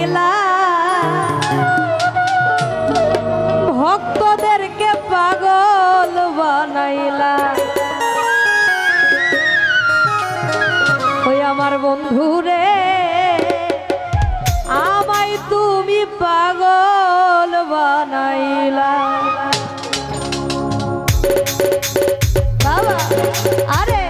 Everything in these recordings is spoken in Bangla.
বানাইলা, ভক্তদেরকে পাগল বানাইলা। ওই আমার বন্ধু রে, আমায় তুমি পাগল বানাইলা। বাবা আরে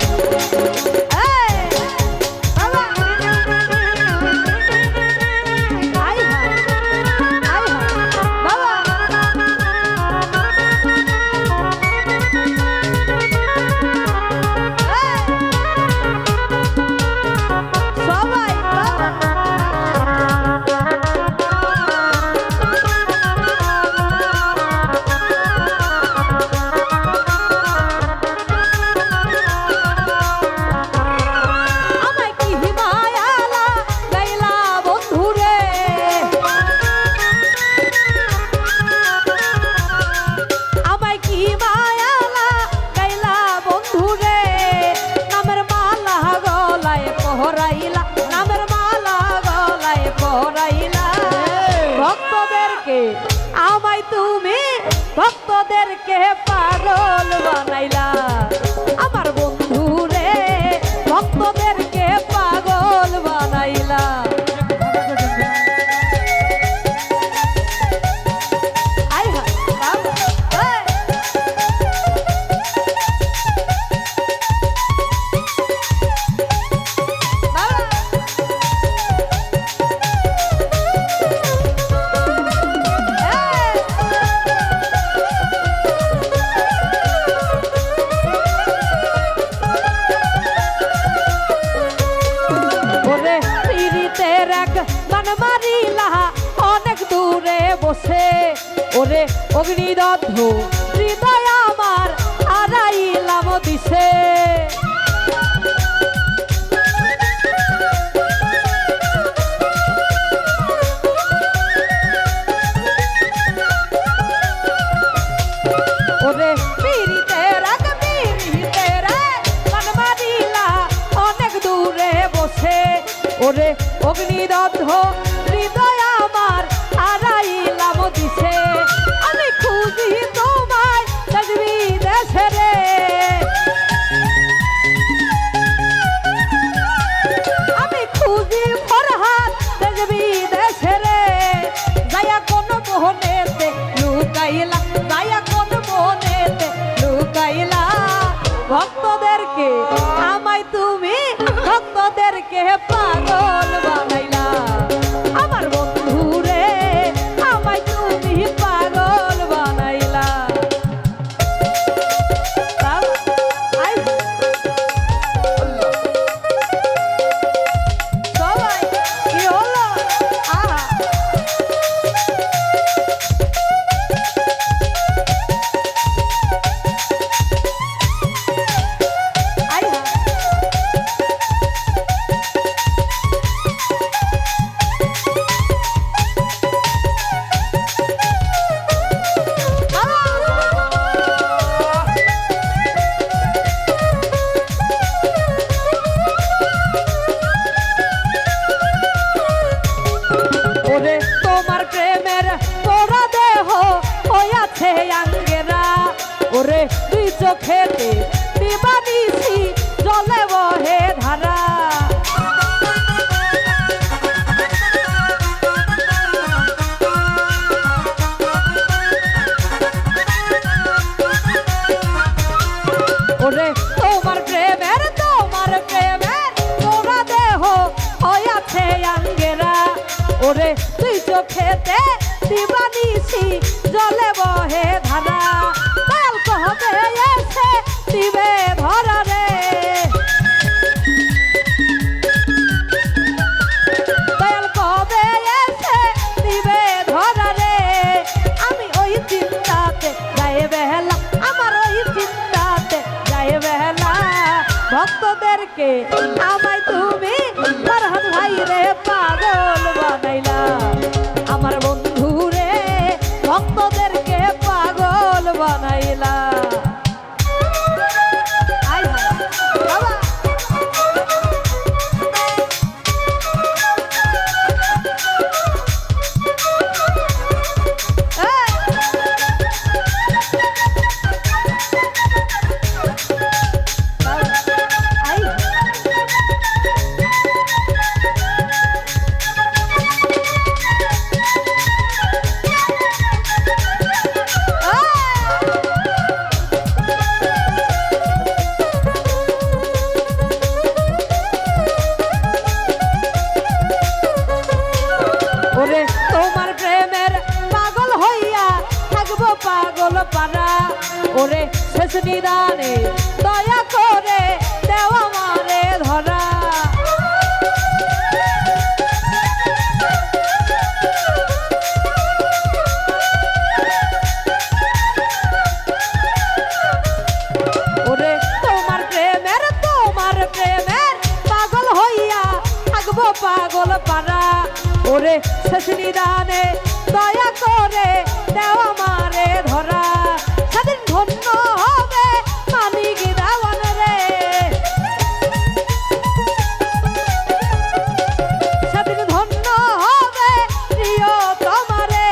আমায় তুমি ভক্তদেরকে পাগল বানাইলা। আমার বন্ধু রে, ভক্তদেরকে পাগল বানাইলা। মান মারিলা অনেক দূরে বসে, ওরে অগ্নিদগ্ধ হৃদয় আমার হারাইলাম দিশে। ওরে পীড়িতের এক পীড়িতের মান মারিলা অনেক দূরে বসে, ওরে অগ্নিদগ্ধ হৃদয় আমার হারাইলাম দিশে। আমি খুঁজি তোমায় দেশ বিদেশে রে, আমি খুঁজি ফরহাদ দেশ বিদেশে রে। যায়া কোন মোহনেতে লুকাইলা, যায়া কোন মোহনেতে লুকাইলা। ভক্তদেরকে আমায় তুমি ভক্তদেরকে পাগল বানাইলা। আমার বন্ধু রে, আমায় তুমি পাগল বানাইলা। সবাই কি হলো? আহা তোমার প্রেমের পোড়া দেহ হইয়াছে আঙ্গেরা, ওরে দুই চোখেতে দিবানিশি জলে বহে ধারা। ওরে তোমার প্রেমের পোড়া দেহ হইয়াছে আঙ্গেরা, ওরে তুই চোখেতে দিবানিশি জলে বহে ধারা। কাল কবে এসে দিবে ধরা রে, দয়াল কবে এসে দিবে ধরা রে। আমি ওই চিন্তাতে যাই বেলা, আমার ওই চিন্তাতে যাই বেলা। ভক্তদেরকে আমায় তুমি ফরহাদ ভাই রে পাগল বানাইলা। আমার বন্ধু রে, ভক্তদেরকে পাগল বানাইলা। ওরে শেষ নিদানে দয়া করে দেও আমারে ধরা ওরে তোমার প্রেমের পাগল হইয়া থাকবো পাগল পারা ওরে শেষ নিদানে দয়া করে দেও আমারে ধরা সেদিন ধন্য হবে মানিক দেওয়ান রে সেদিন ধন্য হবে প্রিয় তোমারে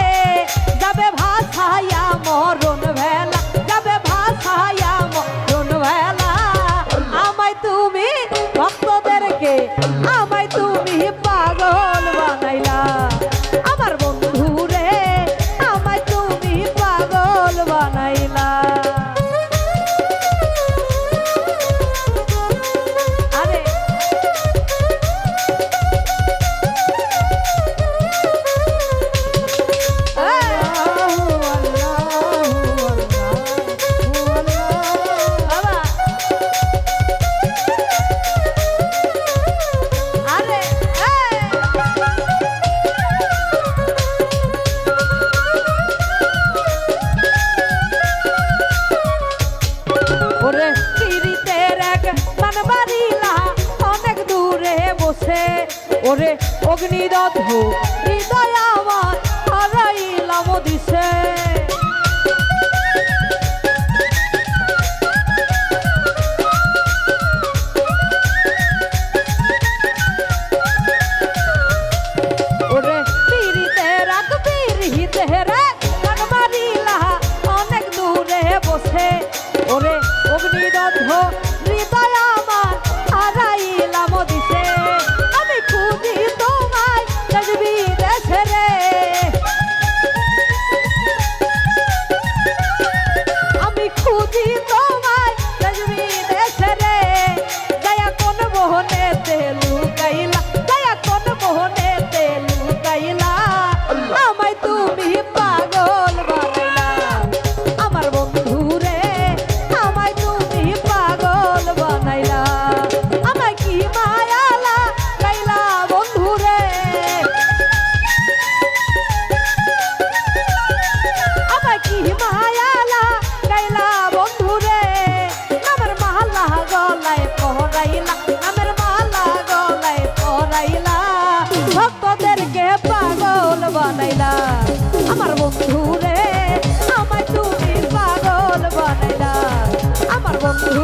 যাবে ভাষায়া মরণ ভেলা যাবে ভাষায়া মরণ ভেলা আমায় তুমি ভক্তদেরকে আমায় তুমি পাগল বানাইলা আমার বন্ধু রে আমায় তুমি পাগল বানাইলা আরে বাবা আরে ওরে পিরিতের এক মানবাড়িলা অনেক দূরে বসে ওরে অগ্নিদগ্ধ হৃদয় আমার হারাইলাম দিশে ওরে পিরিতের এক পিরিতের এক মানবাড়িলা অনেক দূরে বসে ওরে অগ্নিদগ্ধ হৃদয় আমার হারাইলাম দিশে আমি খুঁজি তোমায় দেশ বিদেশে রে আমি খুঁজি তোমায় দেশ বিদেশে রে দয়া কোন মোহনে তেলু গাইলা দয়া কোন মোহনে তেলু গাইলা আমায় তুমি পাগল বানাইলা আমার বন্ধু রে আমায় তুমি পাগল বানাইলা আমায় কি মায়ালা গাইলা বন্ধু রে আমায় কি মায়ালা গাইলা বন্ধু রে আমার মালা গলায় পরাইলা আমার মালা গলায় পরাইলা ভক্তদেরকে পাগল বানাইলা আমার বন্ধু রে আমায় তুমি পাগল বানাইলা আমার বন্ধু